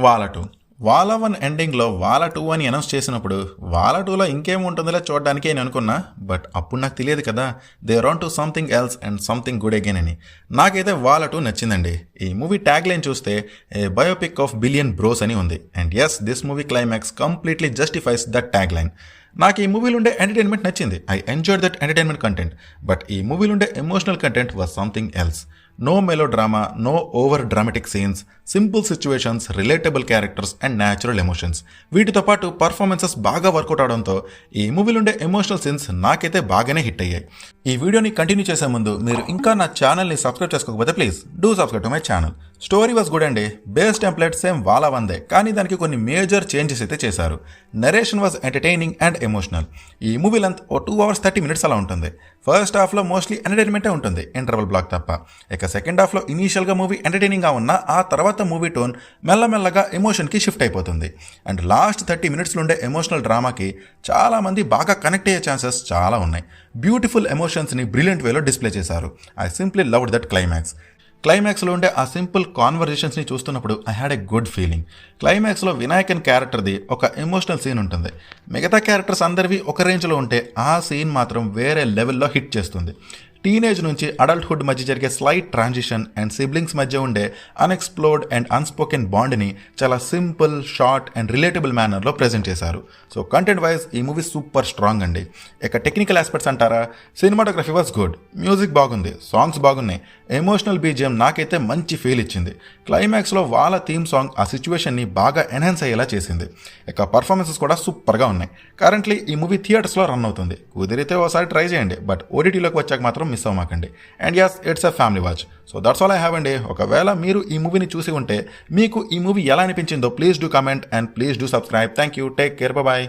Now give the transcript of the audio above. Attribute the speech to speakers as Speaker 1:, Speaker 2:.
Speaker 1: వాలా 2 వాలా 1 ఎండింగ్లో వాలా 2 అని అనౌన్స్ చేసినప్పుడు వాలా 2లో ఇంకేముంటుందిలే చూడడానికి అని అనుకున్నా. బట్ అప్పుడు నాకు తెలియదు కదా, they on to something else and something good again అని. నాకైతే వాలా 2 నచ్చిందండి. ఈ మూవీ ట్యాగ్ లైన్ చూస్తే a biopic of billion bros అని ఉంది. And yes, this movie climax completely justifies that tag line. నాకు ఈ మూవీలో ఉండే ఎంటర్టైన్మెంట్ నచ్చింది. I enjoyed that entertainment content. But ఈ మూవీలో ఉండే emotional content was something else. No melodrama, no over dramatic scenes, simple situations, relatable characters and natural emotions. వీటితో పాటు పర్ఫార్మెన్సెస్ బాగా వర్కౌట్ అవడంతో ఈ మూవీలో ఉండే ఎమోషనల్ సీన్స్ నాకైతే బాగానే హిట్ అయ్యాయి. ఈ వీడియోని కంటిన్యూ చేసే ముందు మీరు ఇంకా నా ఛానల్ని సబ్స్క్రైబ్ చేసుకోకపోతే please do subscribe to my channel. Story was good అండి. బేస్ టెంప్లెట్ సేమ్ వాలా 1దే, కానీ దానికి కొన్ని మేజర్ చేంజెస్ అయితే చేశారు. Narration was entertaining and emotional. ఈ మూవీ లెంత్ 2 hours 30 minutes అలా ఉంటుంది. ఫస్ట్ హాఫ్లో మోస్ట్లీ ఎంటర్టైన్మెంటే ఉంటుంది, ఇంటర్వల్ బ్లాక్ తప్ప. ఇక సెకండ్ హాఫ్లో ఇనీషియల్గా మూవీ ఎంటర్టైనింగ్గా ఉన్న ఆ తర్వాత మూవీ టోన్ మెల్లమెల్లగా ఎమోషన్కి షిఫ్ట్ అయిపోతుంది. అండ్ లాస్ట్ 30 minutes ఉండే ఎమోషనల్ డ్రామాకి చాలామంది బాగా కనెక్ట్ అయ్యే ఛాన్సెస్ చాలా ఉన్నాయి. బ్యూటిఫుల్ ఎమోషన్స్ని బ్రిలియంట్ వేలో డిస్ప్లే చేశారు. I simply loved that climax. క్లైమాక్స్లో ఉండే ఆ సింపుల్ కాన్వర్జేషన్స్ని చూస్తున్నప్పుడు I had a good feeling. క్లైమాక్స్లో వినాయకన్ క్యారెక్టర్ది ఒక ఎమోషనల్ సీన్ ఉంటుంది. మిగతా క్యారెక్టర్స్ అందరివి ఒక రేంజ్లో ఉంటే ఆ సీన్ మాత్రం వేరే లెవెల్లో హిట్ చేస్తుంది. టీనేజ్ నుంచి అడల్ట్హుడ్ మధ్య జరిగే స్లైట్ ట్రాన్సిషన్ అండ్ సిబ్లింగ్స్ మధ్య ఉండే అన్ఎక్స్ప్లోర్డ్ అండ్ అన్స్పోకెన్ బాండ్ని చాలా సింపుల్, షార్ట్ అండ్ రిలేటబుల్ మేనర్లో ప్రజెంట్ చేశారు. సో కంటెంట్ వైజ్ ఈ మూవీ సూపర్ స్ట్రాంగ్ అండి. ఇక టెక్నికల్ ఆస్పెక్ట్స్ అంటారా, సినిమాటోగ్రఫీ వాజ్ గుడ్, మ్యూజిక్ బాగుంది, సాంగ్స్ బాగున్నాయి, ఎమోషనల్ బీజిఎం నాకైతే మంచి ఫీల్ ఇచ్చింది. క్లైమాక్స్లో వాళ్ళ థీమ్ సాంగ్ ఆ సిచ్యువేషన్ని బాగా ఎన్హాన్స్ అయ్యేలా చేసింది. ఇక పర్ఫార్మెన్సెస్ కూడా సూపర్గా ఉన్నాయి. కరెంట్లీ ఈ మూవీ థియేటర్స్లో రన్ అవుతుంది. కుదిరితే ఒకసారి ట్రై చేయండి, బట్ ఓటీటీలోకి వచ్చాక మాత్రం మిస్ అవ్వమాకండి. And yes, it's a family watch. So that's all I have అండి. ఒకవేళ మీరు ఈ మూవీని చూసి ఉంటే మీకు ఈ మూవీ ఎలా అనిపించిందో please do comment and please do subscribe. Thank you. Take care. Bye.